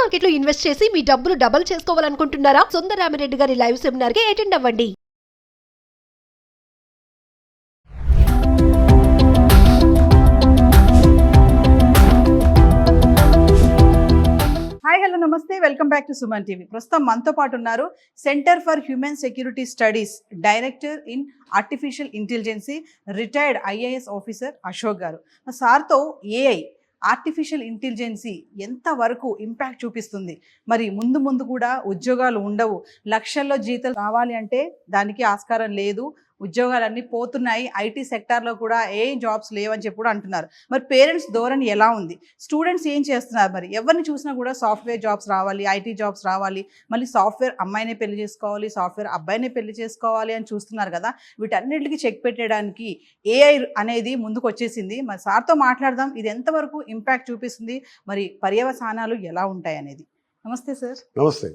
Market లో invest చేసి మీ డబ్బులు డబుల్ చేసుకోవాలనుకుంటున్నారా? సుందరరామిరెడ్డి గారి లైవ్ సెమినార్ కి అటెండ్ అవ్వండి. హాయ్ హలో నమస్తే, welcome back to Suman TV. ప్రస్తుతం మనతో పాటు ఉన్నారు centre for human security studies director in artificial intelligence retired IAS officer Ashok garu. సార్తో ఏఐ ఆర్టిఫిషియల్ ఇంటెలిజెన్సీ ఎంతవరకు ఇంపాక్ట్ చూపిస్తుంది, మరి ముందు ముందు కూడా ఉద్యోగాలు ఉండవు, లక్షల్లో జీతాలు కావాలి అంటే దానికి ఆస్కారం లేదు, ఉద్యోగాలన్నీ పోతున్నాయి, ఐటీ సెక్టార్లో కూడా ఏ జాబ్స్ లేవని చెప్పి కూడా అంటున్నారు. మరి పేరెంట్స్ ధోరణి ఎలా ఉంది, స్టూడెంట్స్ ఏం చేస్తున్నారు? మరి ఎవరిని చూసినా కూడా సాఫ్ట్వేర్ జాబ్స్ రావాలి, ఐటీ జాబ్స్ రావాలి, మళ్ళీ సాఫ్ట్వేర్ అమ్మాయినే పెళ్లి చేసుకోవాలి, సాఫ్ట్వేర్ అబ్బాయినే పెళ్లి చేసుకోవాలి అని చూస్తున్నారు కదా. వీటన్నిటికీ చెక్ పెట్టడానికి ఏఐ అనేది ముందుకు వచ్చేసింది. మరి సార్తో మాట్లాడదాం, ఇది ఎంతవరకు ఇంపాక్ట్ చూపిస్తుంది, మరి పర్యవసానాలు ఎలా ఉంటాయి అనేది. నమస్తే సార్. నమస్తే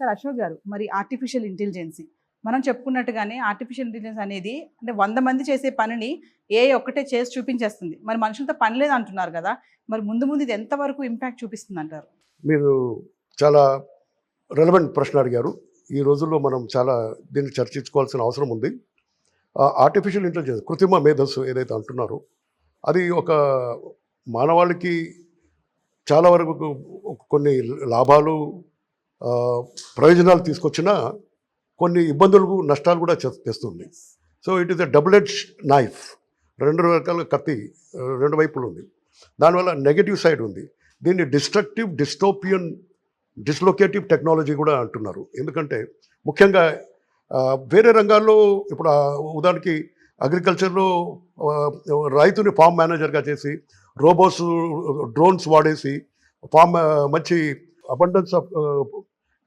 సార్. అశోక్ గారు, మరి ఆర్టిఫిషియల్ ఇంటెలిజెన్సీ మనం చెప్పుకున్నట్టుగానే ఆర్టిఫిషియల్ ఇంటెలిజెన్స్ అనేది అంటే 100 మంది చేసే పనిని ఏఐ ఒక్కటే చేసి చూపించేస్తుంది, మరి మనుషులతో పని లేదు అంటున్నారు కదా. మరి ముందు ముందు ఇది ఎంతవరకు ఇంపాక్ట్ చూపిస్తుంది అంటారు? మీరు చాలా రెలవెంట్ ప్రశ్న అడిగారు. ఈ రోజుల్లో మనం చాలా దీన్ని చర్చించుకోవాల్సిన అవసరం ఉంది. ఆర్టిఫిషియల్ ఇంటెలిజెన్స్, కృత్రిమ మేధస్సు ఏదైతే అంటున్నారో అది ఒక మానవాళికి చాలా వరకు కొన్ని లాభాలు ప్రయోజనాలు తీసుకొచ్చినా కొన్ని ఇబ్బందులు నష్టాలు కూడా తెస్తుంది. So it is a double edge knife, 2 రకాల కత్తి, 2 వైపులు ఉంది. దానివల్ల నెగటివ్ సైడ్ ఉంది. దీన్ని డిస్ట్రక్టివ్, డిస్టోపియన్, డిస్లోకేటివ్ టెక్నాలజీ కూడా అంటున్నారు. ఎందుకంటే ముఖ్యంగా వేరే రంగాల్లో ఇప్పుడు ఉదాహరణకి అగ్రికల్చర్లో రైతుని ఫామ్ మేనేజర్గా చేసి రోబోట్స్, డ్రోన్స్ వాడేసి ఫామ్ మంచి అబండెన్స్ ఆఫ్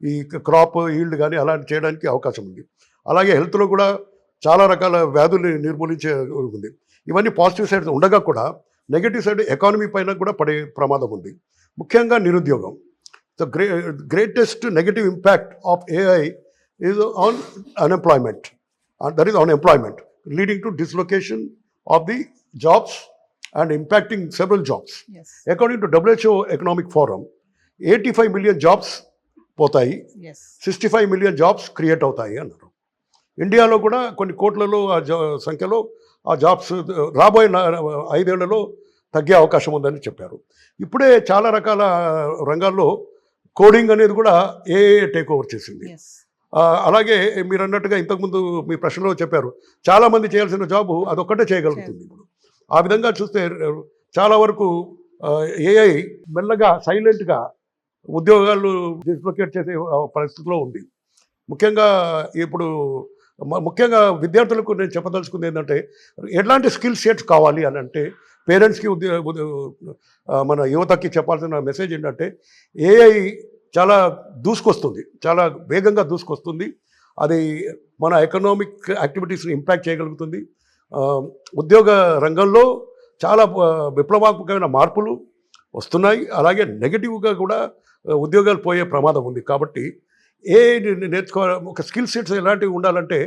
ఈ క్రాప్ ఈల్డ్ కానీ అలాంటి చేయడానికి అవకాశం ఉంది. అలాగే హెల్త్లో కూడా చాలా రకాల వ్యాధుల్ని నిర్మూలించే ఉంది. ఇవన్నీ పాజిటివ్ సైడ్ ఉండగా కూడా నెగిటివ్ సైడ్ ఎకానమీ పైన కూడా పడే ప్రమాదం ఉంది. ముఖ్యంగా నిరుద్యోగం. The greatest negative impact of AI is on unemployment, that is on employment, leading to dislocation of the jobs and impacting several jobs. Yes. According to WHO Economic Forum, 85 million jobs పోతాయి, 65 million jobs create అవుతాయి అన్నారు. ఇండియాలో కూడా కొన్ని కోట్లలో సంఖ్యలో ఆ jobs రాబోయే 5 ఏళ్లలో తగ్గే అవకాశం ఉందని చెప్పారు. ఇప్పుడే చాలా రకాల రంగాల్లో కోడింగ్ అనేది కూడా ఏఐ టేక్ ఓవర్ చేసింది. అలాగే మీరు అన్నట్టుగా ఇంతకుముందు మీ ప్రశ్నలో చెప్పారు, చాలామంది చేయాల్సిన జాబు అదొక్కటే చేయగలుగుతుంది. ఇప్పుడు ఆ విధంగా చూస్తే చాలా వరకు ఏఐ మెల్లగా సైలెంట్గా ఉద్యోగాలు డిస్లొకేట్ చేసే పరిస్థితిలో ఉంది. ముఖ్యంగా విద్యార్థులకు నేను చెప్పదలుచుకుంది ఏంటంటే, ఎలాంటి స్కిల్ సెట్స్ కావాలి అని అంటే పేరెంట్స్కి మన యువతకి చెప్పాల్సిన మెసేజ్ ఏంటంటే, ఏఐ చాలా దూసుకొస్తుంది, చాలా వేగంగా దూసుకొస్తుంది. అది మన ఎకనామిక్ యాక్టివిటీస్ని ఇంపాక్ట్ చేయగలుగుతుంది. ఉద్యోగ రంగంలో చాలా విప్లవాత్మకమైన మార్పులు వస్తున్నాయి. అలాగే నెగిటివ్గా కూడా ఉద్యోగాలు పోయే ప్రమాదం ఉంది. కాబట్టి ఏఐ నేర్చుకోవాలి. ఒక స్కిల్ సెట్స్ ఎలాంటివి ఉండాలంటే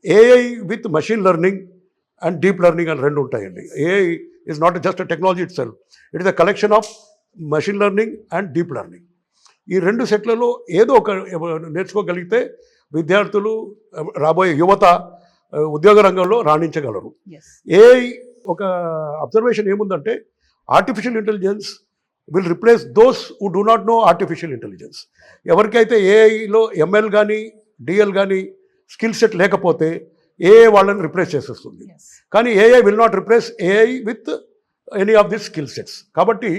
AI with machine learning and deep learning అని 2 ఉంటాయండి. AI is not just a technology it self, it is a collection of machine learning and deep learning. ఈ 2 సెట్లలో ఏదో ఒక నేర్చుకోగలిగితే విద్యార్థులు, రాబోయే యువత ఉద్యోగ రంగంలో రాణించగలరు. ఏఐ ఒక అబ్జర్వేషన్ ఏముందంటే, artificial intelligence will replace those who do not know artificial intelligence. ఎవరికైతే ఏఐలో ఎంఎల్ కానీ డిఎల్ కానీ స్కిల్ సెట్ లేకపోతే ఏఐ వాళ్ళని రిప్లేస్ చేసేస్తుంది. కానీ AI will not replace AI with any of this skill sets. కాబట్టి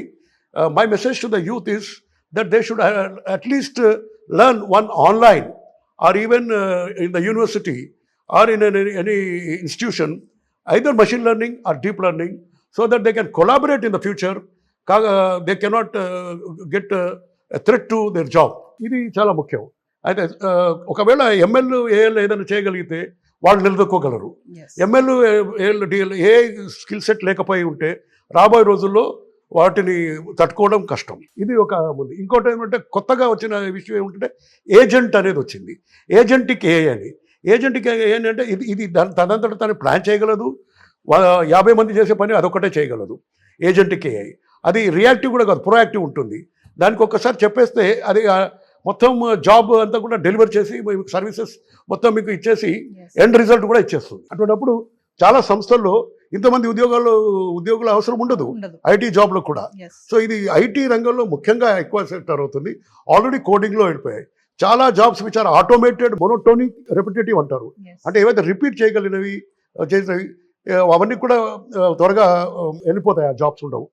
my message to the youth is that they should at least learn one online or even in the university or in any institution, either machine learning or deep learning, so that they can collaborate in the future. They cannot get a threat to their job. ఇది చాలా ముఖ్యం. అయితే ఒకవేళ ML AL ఏదైనా చేయగలిగితే వాళ్ళు నిలదొక్కోగలరు. ML AL DL ఏ skill set లేకపోయి ఉంటే రాబోయే రోజుల్లో వాటిని తట్టుకోవడం కష్టం. ఇది ఒక ముందు. ఇంకోటి ఏమంటే, కొత్తగా వచ్చిన విషయం ఏమిటంటే ఏజెంట్ అనేది వచ్చింది. ఏజెంటిక్ ఏఐ అని. ఏజెంట్కి ఏంటంటే ఇది తనంతట తను ప్లాన్ చేయగలదు, 50 మంది చేసే పని అదొక్కటే చేయగలదు. ఏజెంట్కి ఏఐ అది రియాక్టివ్ కూడా కాదు, ప్రొయాక్టివ్ ఉంటుంది. దానికి ఒక్కసారి చెప్పేస్తే అది మొత్తం జాబ్ అంతా కూడా డెలివర్ చేసి మీకు సర్వీసెస్ మొత్తం మీకు ఇచ్చేసి ఎండ్ రిజల్ట్ కూడా ఇచ్చేస్తుంది. అటువంటిప్పుడు చాలా సంస్థల్లో ఇంతమంది ఉద్యోగుల అవసరం ఉండదు ఐటీ జాబ్లో కూడా. సో ఇది ఐటీ రంగంలో ముఖ్యంగా ఎక్కువ సెక్టర్ అవుతుంది. ఆల్రెడీ కోడింగ్లో వెళ్ళిపోయాయి చాలా jobs which are automated, monotonic, repetitive అంటారు. అంటే ఏవైతే రిపీట్ చేయగలిగినవి చేసినవి అవన్నీ కూడా త్వరగా వెళ్ళిపోతాయి, ఆ జాబ్స్ ఉండవు.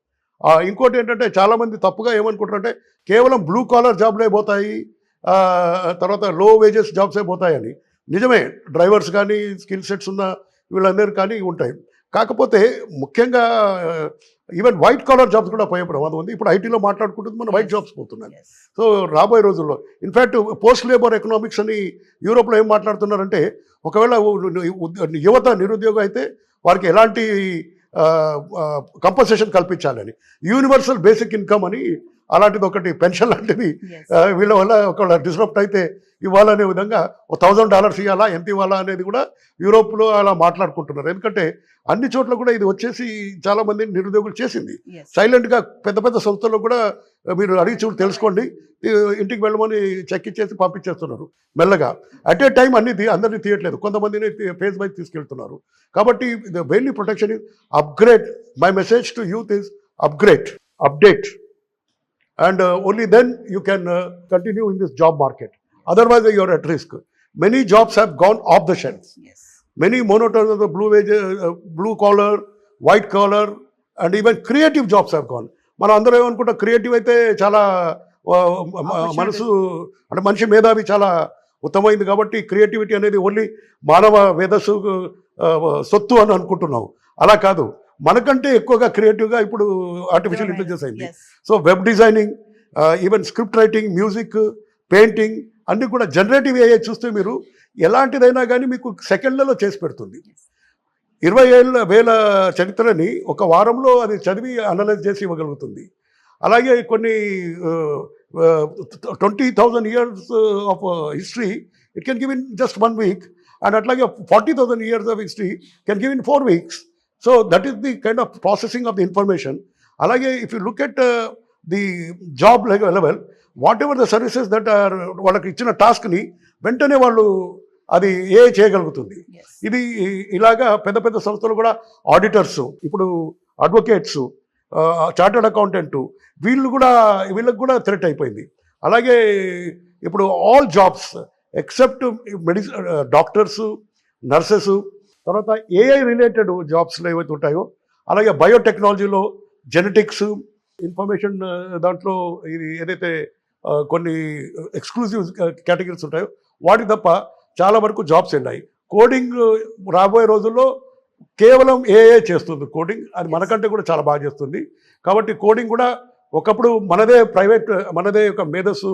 ఇంకోటి ఏంటంటే చాలామంది తప్పుగా ఏమనుకుంటారంటే కేవలం బ్లూ కాలర్ జాబ్లే పోతాయి, తర్వాత లో వేజెస్ జాబ్సే పోతాయని. నిజమే, డ్రైవర్స్ కానీ స్కిల్ సెట్స్ ఉన్న వీళ్ళందరూ కానీ ఉంటాయి. కాకపోతే ముఖ్యంగా ఈవెన్ వైట్ కాలర్ జాబ్స్ కూడా పోయే ప్రమాదం ఉంది. ఇప్పుడు ఐటీలో మాట్లాడుకుంటుంది మన వైట్ జాబ్స్ పోతున్నాయి. సో రాబోయే రోజుల్లో ఇన్ఫ్యాక్ట్ పోస్ట్ లేబర్ ఎకనామిక్స్ అని యూరోప్లో ఏం మాట్లాడుతున్నారంటే ఒకవేళ యువత నిరుద్యోగం అయితే వారికి ఎలాంటి కంపన్సేషన్ కల్పించాలని, యూనివర్సల్ బేసిక్ ఇన్కమ్ అని అలాంటిది ఒకటి పెన్షన్ లాంటిది వీళ్ళ వల్ల ఒకవేళ డిస్రప్ట్ అయితే ఇవ్వాలనే విధంగా $1,000 ఇవ్వాలా, ఎంత ఇవ్వాలా అనేది కూడా యూరోప్లో అలా మాట్లాడుకుంటున్నారు. ఎందుకంటే అన్ని చోట్ల కూడా ఇది వచ్చేసి చాలా మంది నిరుద్యోగులు చేసింది. సైలెంట్గా పెద్ద పెద్ద సంస్థల్లో కూడా మీరు అడిగి చూడు తెలుసుకోండి, ఇంటికి వెళ్ళమని చెక్ ఇచ్చేసి పంపించేస్తున్నారు మెల్లగా. అట్ ఏ టైం అందరినీ తీయట్లేదు, కొంతమందిని ఫేస్ బై తీసుకెళ్తున్నారు. కాబట్టి the very protection is upgrade. My message to youth is update and only then you can continue in this job market. Otherwise you are at risk. Many jobs have gone off the shelf. Many monotonous blue collar, white collar and even creative jobs have gone. మనం అందరూ ఏమనుకుంటాం creative అయితే చాలా మనసు అంటే మనిషి మేధావి చాలా ఉత్తమమైంది కాబట్టి క్రియేటివిటీ అనేది ఓన్లీ మానవ మేధస్సు సొత్తు అని అనుకుంటున్నాం. అలా కాదు, మనకంటే ఎక్కువగా క్రియేటివ్గా ఇప్పుడు ఆర్టిఫిషియల్ ఇంటెలిజెన్స్ అయింది. So web designing, even script writing, music, painting అన్నీ కూడా జనరేటివ్ ఏఐ చూస్తే మీరు ఎలాంటిదైనా కానీ మీకు సెకండ్లలో చేసి పెడుతుంది. 20,000 చరిత్రని ఒక వారంలో అది చదివి అనలైజ్ చేసి ఇవ్వగలుగుతుంది. అలాగే కొన్ని 20,000 years of history it can give in just 1 week. And అట్లాగే 40,000 years of history can give in 4 weeks. So that is the kind of processing of the information. Alage, if you look at the job level, whatever the services that are వాళ్ళకి ఇచ్చిన టాస్క్ని వెంటనే వాళ్ళు అది ఏ చేయగలుగుతుంది. ఇది ఇలాగా పెద్ద పెద్ద సంస్థలు కూడా ఆడిటర్స్, ఇప్పుడు అడ్వకేట్స్, చార్టర్డ్ అకౌంటెంట్ వీళ్ళకి కూడా థ్రెట్ అయిపోయింది. అలాగే ఇప్పుడు all jobs except doctors, nurses, తర్వాత ఏఐ రిలేటెడ్ జాబ్స్లో ఏవైతే ఉంటాయో, అలాగే బయోటెక్నాలజీలో జెనెటిక్స్, ఇన్ఫర్మేషన్ దాంట్లో ఇది ఏదైతే కొన్ని ఎక్స్క్లూజివ్ కేటగిరీస్ ఉంటాయో వాటి తప్ప చాలా వరకు జాబ్స్ ఉన్నాయి. కోడింగ్ రాబోయే రోజుల్లో కేవలం ఏఐ చేస్తుంది కోడింగ్, అది మనకంటే కూడా చాలా బాగా చేస్తుంది. కాబట్టి కోడింగ్ కూడా ఒకప్పుడు మనదే ఒక మేధస్సు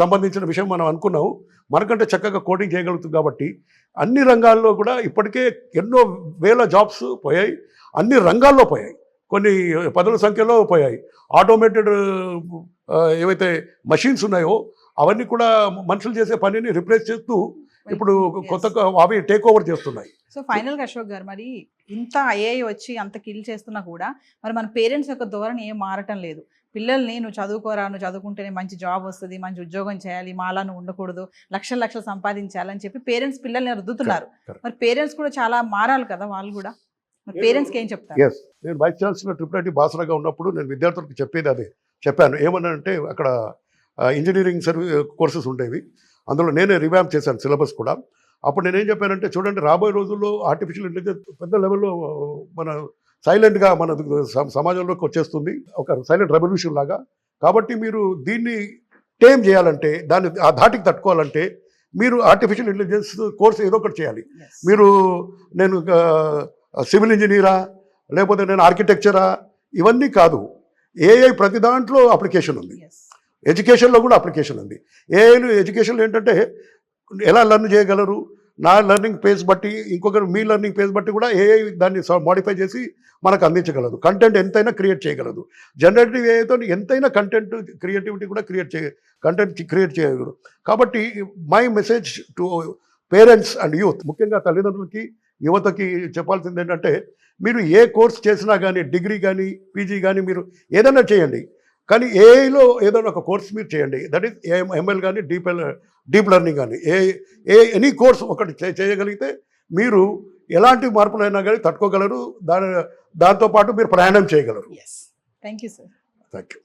సంబంధించిన విషయం మనం అనుకున్నాము, మనకంటే చక్కగా కోడింగ్ చేయగలుగుతుంది. కాబట్టి అన్ని రంగాల్లో కూడా ఇప్పటికే ఎన్నో వేల జాబ్స్ పోయాయి, అన్ని రంగాల్లో పోయాయి, కొన్ని పదుల సంఖ్యలో పోయాయి. ఆటోమేటెడ్ ఏవైతే మషిన్స్ ఉన్నాయో అవన్నీ కూడా మనుషులు చేసే పనిని రిప్లేస్ చేస్తూ ఇప్పుడు కొత్తగా అవి టేక్ ఓవర్ చేస్తున్నాయి. సో ఫైనల్గా అశోక్ గారు, మరి ఇంత ఐఏఐ వచ్చి అంత కిల్ చేస్తున్నా కూడా మరి మన పేరెంట్స్ యొక్క ధోరణి ఏం మారటం లేదు. పిల్లల్ని నువ్వు చదువుకోరా, నువ్వు చదువుకుంటేనే మంచి జాబ్ వస్తుంది, మంచి ఉద్యోగం చేయాలి, మాలా నువ్వు ఉండకూడదు, లక్షలు సంపాదించాలని చెప్పి పేరెంట్స్ పిల్లల్ని రుద్దుతున్నారు. మరి పేరెంట్స్ కూడా చాలా మారాలి కదా వాళ్ళు కూడా. మరి పేరెంట్స్కి ఏం చెప్తారు? నేను వైస్ ఛాన్సలర్ ట్రిపుల్ బాసరాగా ఉన్నప్పుడు నేను విద్యార్థులకు చెప్పాను ఏమన్నానంటే, అక్కడ ఇంజనీరింగ్ కోర్సెస్ ఉండేవి, అందులో నేనే రివాంప్ చేశాను సిలబస్ కూడా. అప్పుడు నేనేం చెప్పానంటే, చూడండి రాబోయే రోజుల్లో ఆర్టిఫిషియల్ ఇంటెలిజెన్స్ పెద్ద లెవెల్లో మన సైలెంట్గా మన సమాజంలోకి వచ్చేస్తుంది, ఒక సైలెంట్ రెవల్యూషన్ లాగా. కాబట్టి మీరు దీన్ని టేమ్ చేయాలంటే, దాన్ని ఆ ధాటికి తట్టుకోవాలంటే మీరు ఆర్టిఫిషియల్ ఇంటెలిజెన్స్ కోర్స్ ఏదో ఒకటి చేయాలి. నేను సివిల్ ఇంజనీరా, లేకపోతే నేను ఆర్కిటెక్చరా, ఇవన్నీ కాదు. ఏఐ ప్రతి దాంట్లో అప్లికేషన్ ఉంది, ఎడ్యుకేషన్లో కూడా అప్లికేషన్ ఉంది. ఏఐలో ఎడ్యుకేషన్లో ఏంటంటే ఎలా లెర్న్ చేయగలరు, నా లెర్నింగ్ పేస్ బట్టి ఇంకొకరు మీ లెర్నింగ్ పేస్ బట్టి కూడా ఏఐ దాన్ని మోడిఫై చేసి మనకు అందించగలదు. కంటెంట్ ఎంతైనా క్రియేట్ చేయగలదు. జనరేటివ్ ఏఐతో ఎంతైనా కంటెంట్ క్రియేటివిటీ కూడా కంటెంట్ క్రియేట్ చేయగలరు. కాబట్టి my message to parents and youth, ముఖ్యంగా తల్లిదండ్రులకి యువతకి చెప్పాల్సింది ఏంటంటే, మీరు ఏ కోర్స్ చేసినా కానీ, డిగ్రీ కానీ, పీజీ కానీ, మీరు ఏదైనా చేయండి, కానీ ఏఐలో ఏదైనా ఒక కోర్స్ మీరు చేయండి, దట్ ఈస్ ఎంఎల్ కానీ డీప్ లెర్నింగ్ కానీ ఎనీ కోర్స్ ఒకటి చేయగలిగితే మీరు ఎలాంటి మార్పులైనా కానీ తట్టుకోగలరు, దాంతోపాటు మీరు ప్రయాణం చేయగలరు. Yes, thank you sir. Thank you.